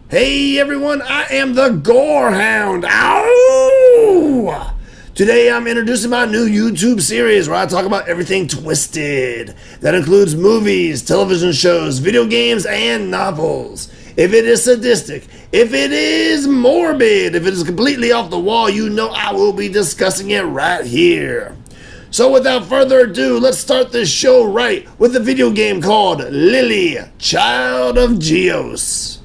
Hey everyone, I am the GoreHound. Ow! Today I'm introducing my new YouTube series where I talk about everything twisted. That includes movies, television shows, video games, and novels. If it is sadistic, if it is morbid, if it is completely off the wall, you know I will be discussing it right here. So without further ado, let's start this show right with a video game called Lili, Child of Geos.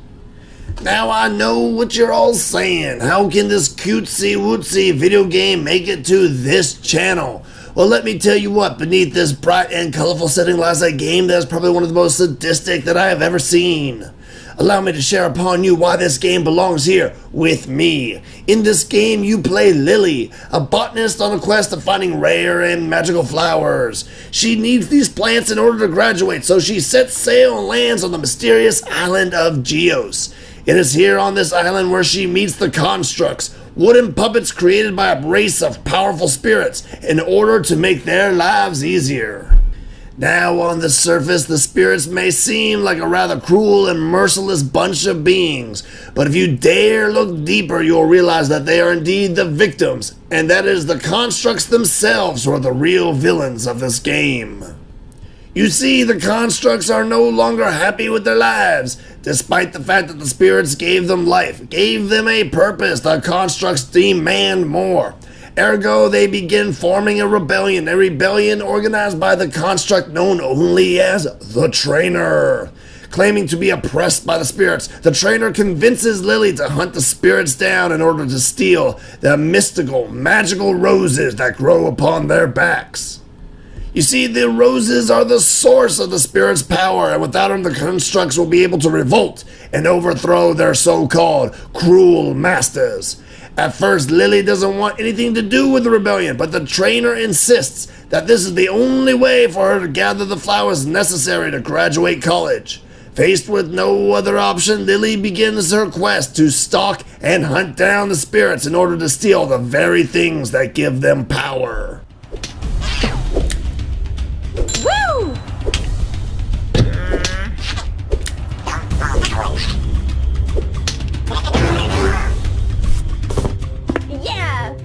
Now I know what you're all saying. How can this cutesy wootsy video game make it to this channel? Well, let me tell you what, beneath this bright and colorful setting lies a game that is probably one of the most sadistic that I have ever seen. Allow me to share upon you why this game belongs here with me. In this game, you play Lili, a botanist on a quest of finding rare and magical flowers. She needs these plants in order to graduate, so she sets sail and lands on the mysterious island of Geos. It is here on this island where she meets the constructs, wooden puppets created by a race of powerful spirits in order to make their lives easier. Now on the surface, the spirits may seem like a rather cruel and merciless bunch of beings, but if you dare look deeper, you'll realize that they are indeed the victims, and that is the constructs themselves who are the real villains of this game. You see, the constructs are no longer happy with their lives. Despite the fact that the spirits gave them life, gave them a purpose, the constructs demand more. Ergo, they begin forming a rebellion organized by the construct known only as the Trainer. Claiming to be oppressed by the spirits, the Trainer convinces Lili to hunt the spirits down in order to steal the mystical, magical roses that grow upon their backs. You see, the roses are the source of the spirit's power, and without them the constructs will be able to revolt and overthrow their so-called cruel masters. At first, Lili doesn't want anything to do with the rebellion, but the Trainer insists that this is the only way for her to gather the flowers necessary to graduate college. Faced with no other option, Lili begins her quest to stalk and hunt down the spirits in order to steal the very things that give them power. Woo! Yeah!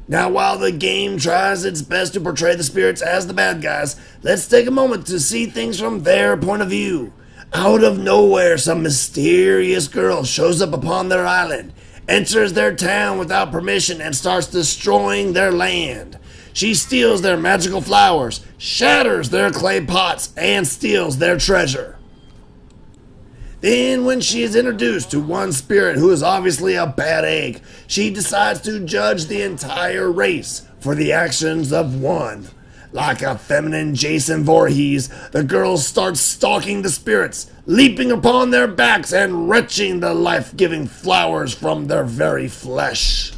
Now, while the game tries its best to portray the spirits as the bad guys, let's take a moment to see things from their point of view. Out of nowhere, some mysterious girl shows up upon their island, enters their town without permission, and starts destroying their land. She steals their magical flowers, shatters their clay pots, and steals their treasure. Then, when she is introduced to one spirit who is obviously a bad egg, she decides to judge the entire race for the actions of one. Like a feminine Jason Voorhees, the girl starts stalking the spirits, leaping upon their backs and retching the life-giving flowers from their very flesh.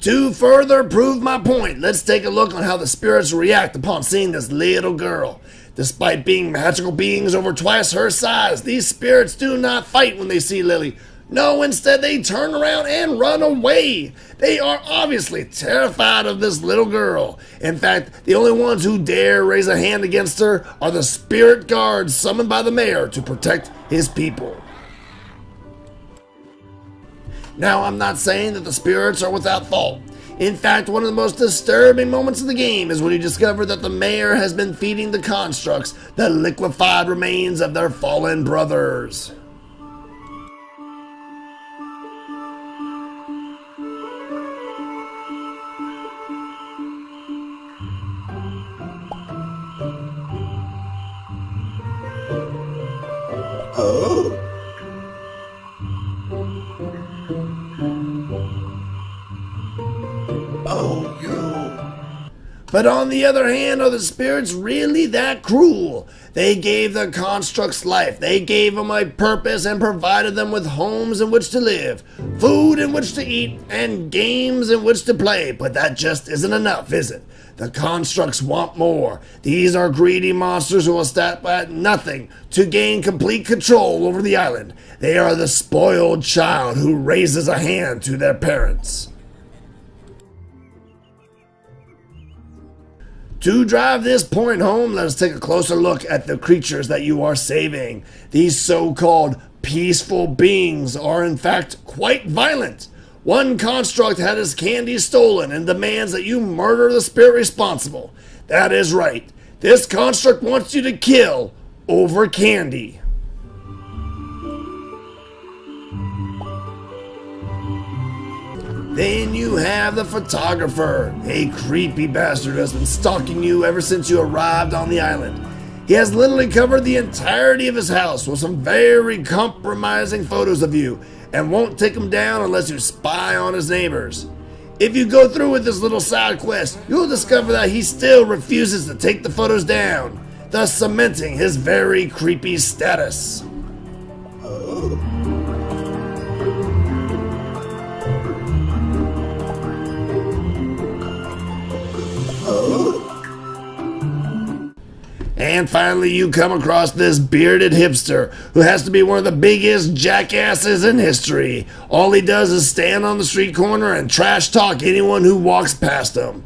To further prove my point, let's take a look on how the spirits react upon seeing this little girl. Despite being magical beings over twice her size, these spirits do not fight when they see Lili. No, instead they turn around and run away. They are obviously terrified of this little girl. In fact, the only ones who dare raise a hand against her are the spirit guards summoned by the mayor to protect his people. Now, I'm not saying that the spirits are without fault. In fact, one of the most disturbing moments of the game is when you discover that the mayor has been feeding the constructs the liquefied remains of their fallen brothers. Oh? Oh, you. But on the other hand, are the spirits really that cruel? They gave the constructs life, they gave them a purpose and provided them with homes in which to live, food in which to eat, and games in which to play. But that just isn't enough, is it? The constructs want more. These are greedy monsters who will stop at nothing to gain complete control over the island. They are the spoiled child who raises a hand to their parents. To drive this point home, let us take a closer look at the creatures that you are saving. These so-called peaceful beings are in fact quite violent. One construct had his candy stolen and demands that you murder the spirit responsible. That is right. This construct wants you to kill over candy. Then you have the photographer, a creepy bastard who has been stalking you ever since you arrived on the island. He has literally covered the entirety of his house with some very compromising photos of you and won't take them down unless you spy on his neighbors. If you go through with this little side quest, you'll discover that he still refuses to take the photos down, thus cementing his very creepy status. And finally, you come across this bearded hipster who has to be one of the biggest jackasses in history. All he does is stand on the street corner and trash talk anyone who walks past him.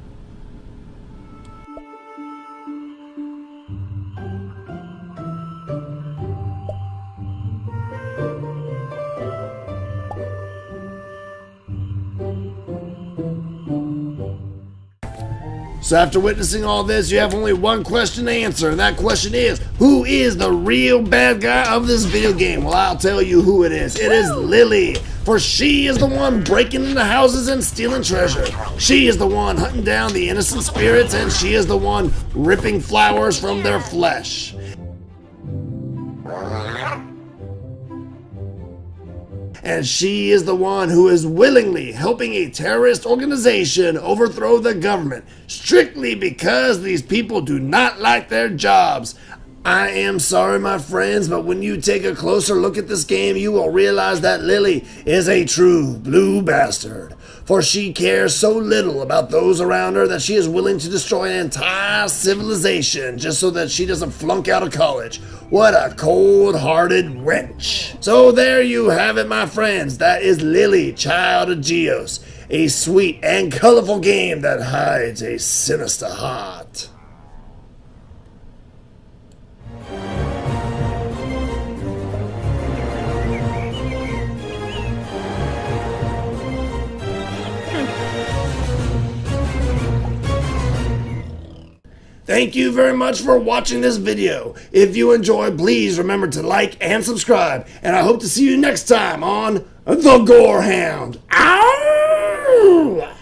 So after witnessing all this, you have only one question to answer, and that question is, who is the real bad guy of this video game? Well, I'll tell you who it is. It is Lili, for she is the one breaking into houses and stealing treasure. She is the one hunting down the innocent spirits, and she is the one ripping flowers from their flesh. And she is the one who is willingly helping a terrorist organization overthrow the government, strictly because these people do not like their jobs. I am sorry, my friends, but when you take a closer look at this game, you will realize that Lili is a true blue bastard. For she cares so little about those around her that she is willing to destroy an entire civilization just so that she doesn't flunk out of college. What a cold-hearted wench. So there you have it, my friends. That is Lili, Child of Geos. A sweet and colorful game that hides a sinister heart. Thank you very much for watching this video. If you enjoyed, please remember to like and subscribe. And I hope to see you next time on The GoreHound. Ow!